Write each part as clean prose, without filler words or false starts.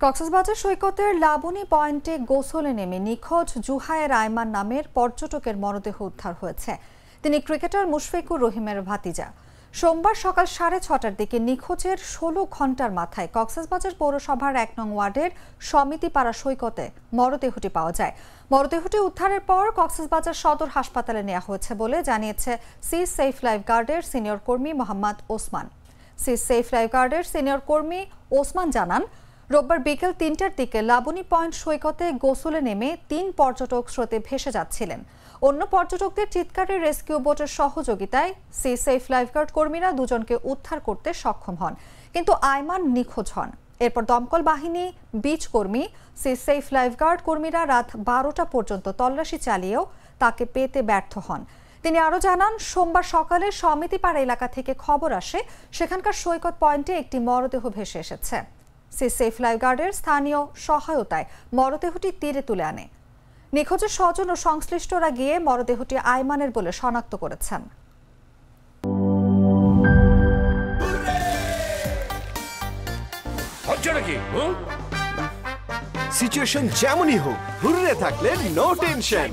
কক্সবাজার সৈকতের লাবণী পয়েন্টে গোসলে নেমে নিখোঁজ জুহায়ের আয়মান নামের পর্যটকের মরদেহ উদ্ধার হয়েছে। তিনি ক্রিকেটার মুশফিকুর রহিমের ভাতিজা। সোমবার সকাল 6:30টার দিকে নিখোঁজের 16 ঘণ্টার মাথায় কক্সবাজার পৌরসভার 1 নং ওয়ার্ডের সমিতিপাড়া সৈকতে মরদেহটি পাওয়া যায়। মরদেহটি উদ্ধারের পর কক্সবাজার সদর হাসপাতালে নেওয়া হয়েছে বলে জানিয়েছে সি সেফ লাইফগার্ডের সিনিয়র কর্মী মোহাম্মদ ওসমান। সি সেফ লাইফগার্ডের সিনিয়র কর্মী ওসমান জানান, রোববার বিকেল 3টার দিকে লাবণী পয়েন্ট সৈকতে গোসলে নেমে 3 পর্যটক স্রোতে ভেসে যাচ্ছিলেন। অন্য পর্যটকদের চিৎকারে রেস্কিউ বোটের সহযোগিতায় সি সেফ লাইফগার্ড কর্মীরা দুজনকে উদ্ধার করতে সক্ষম হন, কিন্তু আয়মান নিখোঁজ হন। এরপর দমকল বাহিনী, বিচ কর্মী, সি সেফ লাইফগার্ড কর্মীরা রাত 12টা পর্যন্ত তল্লাশি চালিয়েও তাকে পেতে ব্যর্থ হন। তিনি আরও জানান, সোমবার সকালে সমিতিপাড়া এলাকা থেকে খবর আসে সেখানকার সৈকত পয়েন্টে একটি মরদেহ ভেসে এসেছে। সি সেফ লাইফগার্ডের স্থানীয় সহায়তায় মরদেহটি তীরে তুলে আনে। নিখোঁজের স্বজন ও সংশ্লিষ্টরা গিয়ে মরদেহটি আয়মানের বলে শনাক্ত করেছেন। সিচুয়েশন যেমনই হোক, হুররে থাকলে নো টেনশন।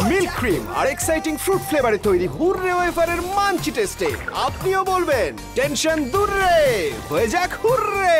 মিল্ক ক্রিম আর এক্সাইটিং ফ্রুট ফ্লেভারে তৈরি হুররে ওয়েফারের মাঞ্চি টেস্টে আপনিও বলবেন টেনশন দূরে হয়ে যাক হুররে।